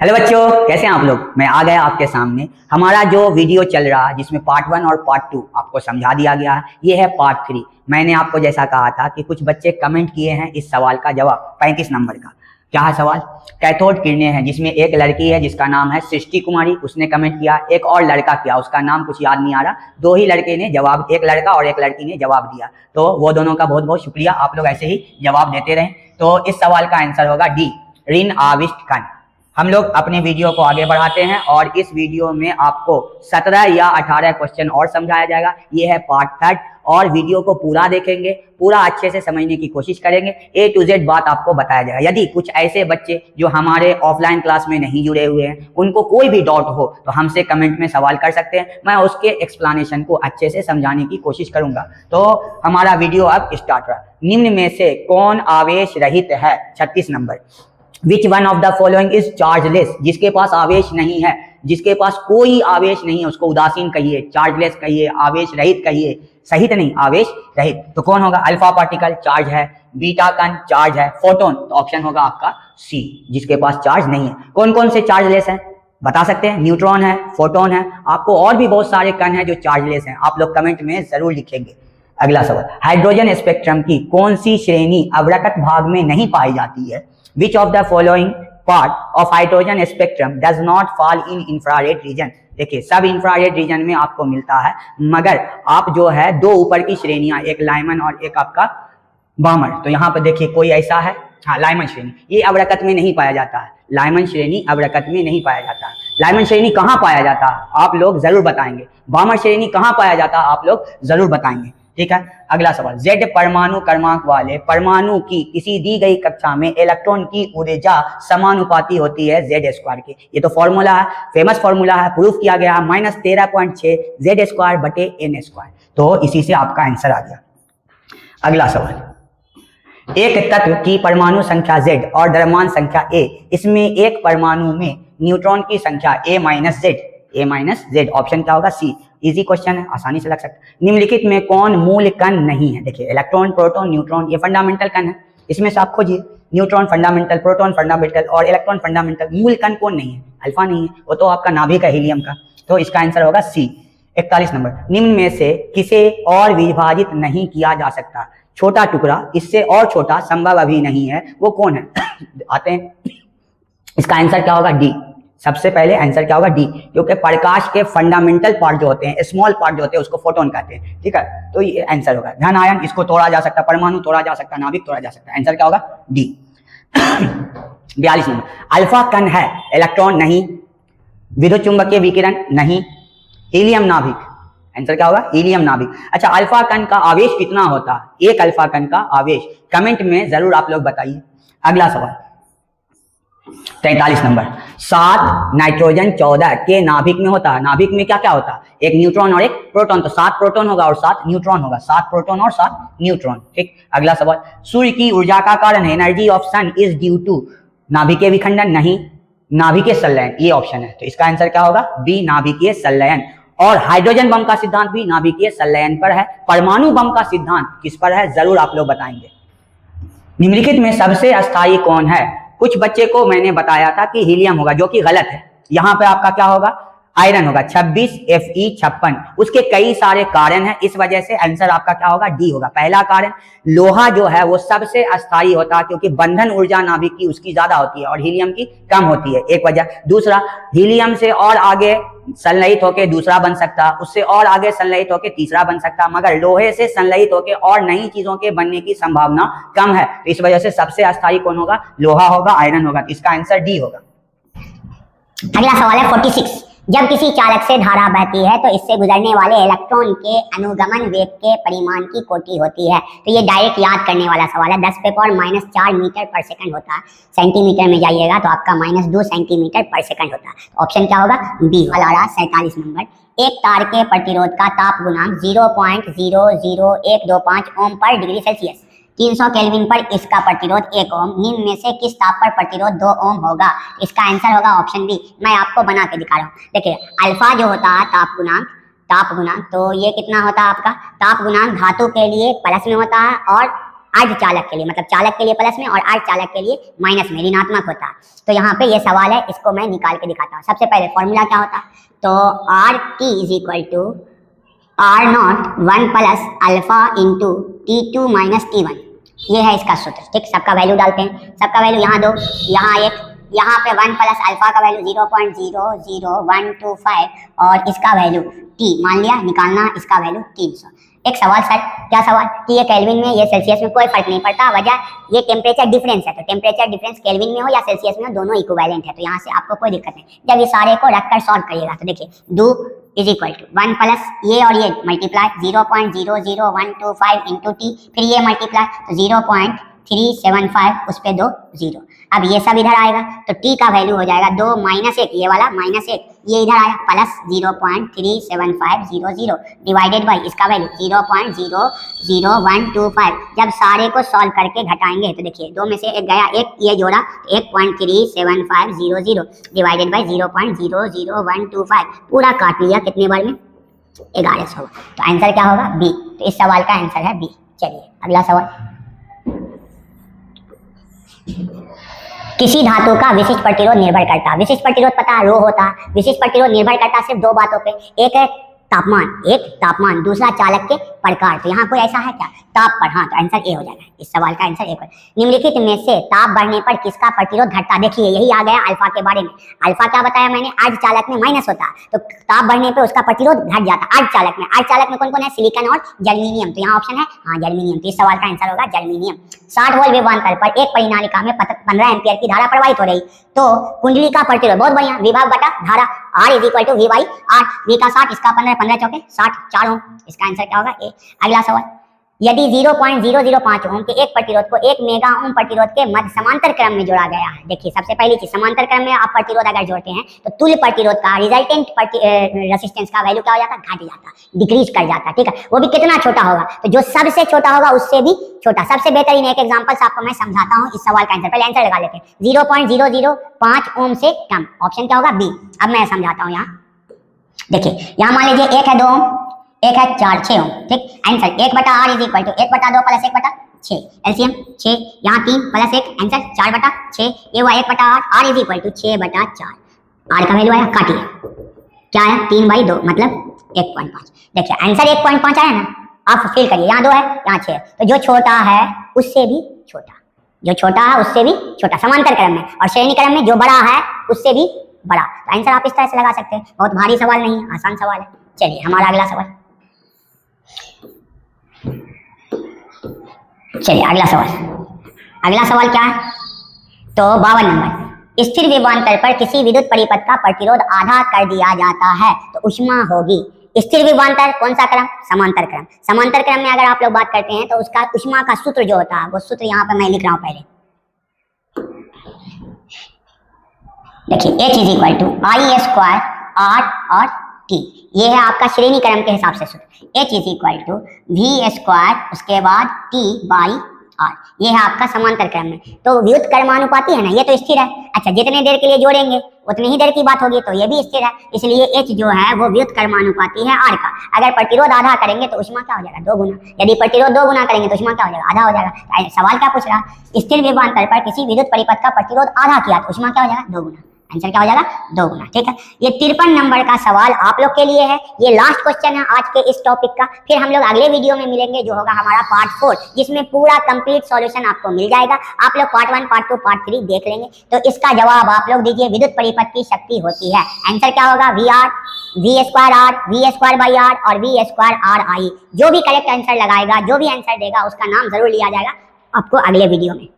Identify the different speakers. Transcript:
Speaker 1: Hello बच्चों, कैसे हैं आप लोग। मैं आ गया आपके सामने। हमारा जो वीडियो चल रहा है जिसमें पार्ट 1 और पार्ट 2 आपको समझा दिया गया है, ये है पार्ट 3। मैंने आपको जैसा कहा था कि कुछ बच्चे कमेंट किए हैं इस सवाल का जवाब 35 नंबर का। क्या है सवाल? कैथोड किरणें हैं, जिसमें एक लड़की है जिसका नाम है सृष्टि कुमारी, उसने कमेंट किया। एक और लड़का किया, उसका नाम कुछ याद नहीं आ रहा। दो ही लड़के ने जवाब, एक लड़का और एक लड़की ने जवाब दिया। तो वो दोनों का बहुत बहुत शुक्रिया, आप लोग ऐसे ही जवाब देते रहें। तो इस सवाल का आंसर होगा डी, ऋण आविष्ट कण। हम लोग अपने वीडियो को आगे बढ़ाते हैं और इस वीडियो में आपको 17 या 18 क्वेश्चन और समझाया जाएगा। ये है पार्ट 3 और वीडियो को पूरा देखेंगे, पूरा अच्छे से समझने की कोशिश करेंगे। A to Z बात आपको बताया जाएगा। यदि कुछ ऐसे बच्चे जो हमारे ऑफलाइन क्लास में नहीं जुड़े हुए हैं, उनको कोई भी डाउट हो तो हमसे कमेंट में सवाल कर सकते हैं। मैं उसके एक्सप्लेनेशन को अच्छे से समझाने की कोशिश करूंगा। तो हमारा वीडियो अब स्टार्ट रहा। निम्न में से कौन आवेश रहित है? 36 number. Which one of the following is chargeless? जिसके पास आवेश नहीं है, जिसके पास कोई आवेश नहीं है, उसको उदासीन कहिए, चार्जलेस कहिए, आवेश रहित कहिए। सहित नहीं, आवेश रहित। तो कौन होगा? अल्फा पार्टिकल चार्ज है, बीटा कण चार्ज है, फोटोन। तो ऑप्शन होगा आपका सी, जिसके पास चार्ज नहीं है। कौन कौन से चार्जलेस हैं बता सकते हैं? न्यूट्रॉन है, फोटोन है, आपको और भी बहुत सारे कण हैं जो चार्जलेस हैं। आप लोग कमेंट में जरूर लिखेंगे। अगला सवाल, हाइड्रोजन स्पेक्ट्रम की कौन सी श्रेणी अवरक्त भाग में नहीं पाई जाती है? Which of the following part of hydrogen spectrum does not fall in infrared region? देखिए, सब इंफ्रारेड रीजन में आपको मिलता है, मगर आप जो है दो ऊपर की श्रेणियां, एक लाइमन और एक आपका बामर। तो यहाँ पर देखिए कोई ऐसा है, हाँ लाइमन श्रेणी, ये अवरक्त में नहीं पाया जाता है। लाइमन श्रेणी अवरक्त में नहीं पाया जाता है। लाइमन श्रेणी कहाँ पाया जाता है आप लोग जरूर बताएंगे। बामर श्रेणी कहाँ पाया जाता है आप लोग जरूर बताएंगे। ठीक है, अगला सवाल, Z परमाणु क्रमांक वाले परमाणु की किसी दी गई कक्षा में इलेक्ट्रॉन की ऊर्जा समानुपाती होती है Z² के। ये तो फॉर्मूला है, फेमस फॉर्मूला है, प्रूफ किया गया है, -13.6 Z² बटे n²। तो इसी से आपका आंसर आ गया। अगला सवाल, एक तत्व की परमाणु संख्या Z और द्रव्यमान संख्या A, इसमें एक परमाणु में न्यूट्रॉन की संख्या A-Z। ऑप्शन क्या होगा? सी। इजी क्वेश्चन है, आसानी से लग सकता है। निम्नलिखित में कौन मूल कण नहीं है? देखिए, इलेक्ट्रॉन, प्रोटॉन, न्यूट्रॉन, ये फंडामेंटल कण है। इसमें से आप खोजिए, न्यूट्रॉन फंडामेंटल, प्रोटॉन फंडामेंटल और इलेक्ट्रॉन फंडामेंटल। मूल कण कौन नहीं है? अल्फा नहीं है, वो तो आपका नाभिक है हीलियम का। तो इसका आंसर होगा सी। 41 नंबर, निम्न में से किसे और विभाजित नहीं किया जा सकता? छोटा टुकड़ा, इससे और छोटा संभव अभी नहीं है, वो कौन है? आते हैं, इसका आंसर क्या होगा? डी। सबसे पहले आंसर क्या होगा? डी, क्योंकि प्रकाश के फंडामेंटल पार्ट जो होते हैं, स्मॉल पार्ट जो होते हैं, उसको फोटोन कहते हैं। ठीक है, तो ये आंसर होगा। धन आयन, इसको तोड़ा जा सकता है, परमाणु तोड़ा जा सकता है, नाभिक तोड़ा जा सकता है। आंसर क्या होगा? डी। 42 नंबर, अल्फा कण है, इलेक्ट्रॉन नहीं, विद्युत चुंबकीय विकिरण नहीं, हीलियम नाभिक। आंसर क्या होगा? हीलियम नाभिक। अच्छा, अल्फा कण का आवेश कितना होता है? एक अल्फा कण का आवेश कमेंट में जरूर आप लोग बताइए। अगला सवाल, 43 नंबर, 7 नाइट्रोजन 14 के नाभिक में होता है। नाभिक में क्या क्या होता है? एक न्यूट्रॉन और एक प्रोटॉन। तो 7 प्रोटॉन होगा और 7 न्यूट्रॉन होगा। 7 प्रोटॉन और 7 न्यूट्रॉन। ठीक, अगला सवाल, सूर्य की ऊर्जा का कारण energy of sun is due to नाभिकीय विखंडन नहीं, नाभिकीय संलयन। ये ऑप्शन है, तो इसका आंसर क्या होगा? बी, नाभिकीय संलयन। और हाइड्रोजन बम का सिद्धांत भी नाभिकीय संलयन पर है। परमाणु बम का सिद्धांत किस पर है जरूर आप लोग बताएंगे। निम्नलिखित में सबसे अस्थायी कौन है? कुछ बच्चे को मैंने बताया था कि हीलियम होगा, जो कि गलत है। यहां पे आपका क्या होगा? आयरन होगा, 26 Fe56। उसके कई सारे कारण हैं, इस वजह से आंसर आपका क्या होगा? डी होगा। पहला कारण, लोहा जो है वो सबसे अस्थायी होता है, क्योंकि बंधन ऊर्जा नाभिक की उसकी ज्यादा होती है और हीलियम की कम होती है, एक वजह। दूसरा, हीलियम से और आगे संलयित होकर दूसरा बन सकता, उससे और आगे संलयित होकर तीसरा बन सकता, मगर लोहे से संलयित होकर और नई चीजों के बनने की संभावना कम है। तो इस वजह से सबसे अस्थायी कौन होगा? लोहा होगा, आयरन होगा। इसका आंसर डी होगा।
Speaker 2: अगला सवाल है 46, जब किसी चालक से धारा बहती है तो इससे गुजरने वाले इलेक्ट्रॉन के अनुगमन वेग के परिमाण की कोटि होती है। तो ये डायरेक्ट याद करने वाला सवाल है। 10 पे पावर -4 मीटर पर सेकंड होता है। सेंटीमीटर में जाइएगा तो आपका -2 सेंटीमीटर पर सेकंड होता है। तो ऑप्शन क्या होगा? बी। 47 नंबर, एक तार के प्रतिरोध का ताप गुणांक 0.00125 ओम पर डिग्री सेल्सियस, 300 केल्विन पर इसका प्रतिरोध 1 ओम, निम्न में से किस ताप पर प्रतिरोध 2 ओम होगा? इसका आंसर होगा ऑप्शन बी। मैं आपको बना के दिखा रहा हूँ। देखिए, अल्फा जो होता है ताप गुणांक, तो ये कितना होता है आपका? ताप गुणांक धातु के लिए प्लस में होता है और अर्धचालक के लिए, मतलब चालक के लिए प्लस में और अर्धचालक के लिए माइनस में, ऋणात्मक होता। तो यहाँ पे ये सवाल है, इसको मैं निकाल के दिखाता हूँ। सबसे पहले फॉर्मूला क्या होता, तो R T is equal to R naught 1 plus alpha into T2 minus T1, ये है इसका सूत्र। ठीक, सबका वैल्यू डालते हैं, सबका वैल्यू यहाँ दो, यहाँ एक, यहाँ पे 1 प्लस अल्फा का वैल्यू 0.00125 और इसका वैल्यू T मान लिया, निकालना इसका वैल्यू 300। एक सवाल सर, क्या सवाल कि ये केल्विन में ये सेल्सियस में कोई फर्क नहीं पड़ता, वजह ये टेम्परेचर डिफरेंस है, तो टेम्परेचर डिफरेंस केल्विन में हो या सेल्सियस में हो दोनों इक्विवेलेंट है, तो यहाँ से आपको कोई दिक्कत नहीं। जब ये सारे को रखकर सॉल्व करिएगा तो देखिए do is equal to 1 plus ये और ये मल्टीप्लाई 0.00125 इंटू टी, फिर ये मल्टीप्लाई तो 0.375 उस पर 2 0। अब ये सब इधर आएगा तो टी का वैल्यू हो जाएगा 2 माइनस 1, ये वाला माइनस 1, ये इधर आया प्लस 0.37500 डिवाइडेड बाई इसका वैल्यू 0.00125। जब सारे को सॉल्व करके घटाएंगे तो देखिए 2 में से एक गया, एक ये जोड़ा 1.37500 डिवाइडेड बाई 0.00125, पूरा काट लिया कितने बार में, 1100। तो आंसर क्या होगा बी, तो इस सवाल का आंसर है बी। चलिए अगला सवाल, किसी धातु का विशिष्ट प्रतिरोध निर्भर करता, विशिष्ट प्रतिरोध पता रो होता, विशिष्ट प्रतिरोध निर्भर करता सिर्फ 2 बातों पे, एक है तापमान, दूसरा चालक के प्रकार। तो यहाँ कोई ऐसा है क्या, ताप पर, हाँ तो आंसर ए हो जाएगा, इस सवाल का आंसर ए है। निम्नलिखित में से ताप बढ़ने पर किसका प्रतिरोध घटता, देखिए यही आ गया अल्फा के बारे में। अल्फा क्या बताया मैंने, अर्धचालक में माइनस होता, तो ताप बढ़ने पर उसका प्रतिरोध घट जाता अर्धचालक में। अर्धचालक में कौन कौन है, सिलिकॉन और जर्मेनियम, तो यहाँ ऑप्शन है हाँ जर्मेनियम, तो इस सवाल का आंसर होगा जर्मेनियम। 60 वोल्ट विभवांतर पर एक परिनालिका में 15 एम्पियर की धारा प्रवाहित हो रही, तो कुंडली का प्रतिरोध, बहुत बढ़िया, विभव बटा धारा R is equal to V by R, V का 60, इसका 15, 15 चौके 60, 4 ओम, इसका आंसर क्या होगा ए। अगला सवाल, यदि 0.005 ओम के एक प्रतिरोध को 1 मेगा ओम प्रतिरोध के मध्य समांतर क्रम में जोड़ा गया है, देखिए सबसे पहली चीज समांतर क्रम में आप प्रतिरोध अगर जोड़ते हैं तो तुल्य प्रतिरोध का रिजल्टेंट रेजिस्टेंस का वैल्यू क्या हो जाता, घट जाता, डिक्रीज कर जाता, ठीक है, वो भी कितना छोटा होगा, तो जो सबसे छोटा होगा उससे भी छोटा। सबसे बेहतरीन एक एग्जांपल आपको मैं समझाता हूँ इस सवाल का आंसर, पहले आंसर लगा लेते हैं, 0.005 ओम से कम, ऑप्शन क्या होगा बी। अब मैं समझाता हूँ, यहाँ देखिए, यहाँ मान लीजिए 1 है 2 ओम, 1 है 4, 6 ओम, ठीक, answer 1/R is equal to 1/2 plus 1/6, LCM 6, यहाँ 3 प्लस 1, आंसर 4/6, ये हुआ 1/R, R is equal to 6/4, R का वैल्यू आया, काटिए क्या है 3/2 मतलब 1.5। देखिए आंसर 1.5 आया ना, आप फिल करिए, यहाँ 2 है यहाँ 6, तो जो छोटा है उससे भी छोटा, जो छोटा है उससे भी छोटा समांतर क्रम में, और श्रेणी क्रम में जो बड़ा है उससे भी बड़ा। तो आंसर आप इस तरह से लगा सकते हैं, बहुत भारी सवाल नहीं, आसान सवाल है। चलिए हमारा अगला सवाल, चलिए अगला सवाल क्या है, तो 52 नंबर, स्थिर विभवांतर पर किसी विद्युत परिपथ का प्रतिरोध आधा कर दिया जाता है तो ऊष्मा होगी। स्थिर विभवांतर कौन सा क्रम, समांतर क्रम। समांतर क्रम में अगर आप लोग बात करते हैं तो उसका ऊष्मा का सूत्र जो होता है, वो सूत्र यहाँ पे मैं लिख रहा हूँ पहले, देखिए H is equal to I square R और T, ये है आपका श्रेणी क्रम के हिसाब से सूत्र। H is equal to V square उसके बाद T बाई R, ये है आपका समांतर क्रम में। तो व्युत कर्मानुपाती है ना, ये तो स्थिर है, अच्छा जितने देर के लिए जोड़ेंगे उतनी ही देर की बात होगी, तो ये भी स्थिर है, इसलिए H जो है वो व्युत कर्मानुपाती है R का। अगर प्रतिरोध आधा करेंगे तो ऊष्मा क्या हो जाएगा, 2 गुना, यदि प्रतिरोध 2 गुना करेंगे तो ऊष्मा क्या हो जाएगा, आधा हो जाएगा। सवाल क्या पूछ रहा, स्थिर विभवांतर पर किसी विद्युत परिपथ का प्रतिरोध आधा किया तो ऊष्मा क्या हो जाएगा, 2 गुना, आंसर क्या हो जाएगा 2 गुना, ठीक है। ये 53 नंबर का सवाल आप लोग के लिए है, ये लास्ट क्वेश्चन है आज के इस टॉपिक का। फिर हम लोग अगले वीडियो में मिलेंगे जो होगा हमारा पार्ट 4, जिसमें पूरा कंप्लीट सॉल्यूशन आपको मिल जाएगा। आप लोग पार्ट 1, पार्ट 2, पार्ट 3 देख लेंगे। तो इसका जवाब आप लोग दीजिए, विद्युत परिपथ की शक्ति होती है, आंसर क्या होगा VR, V square R, V square by R और V स्क्वायर RI। जो भी करेक्ट आंसर लगाएगा, जो भी आंसर देगा उसका नाम जरूर लिया जाएगा आपको अगले वीडियो में।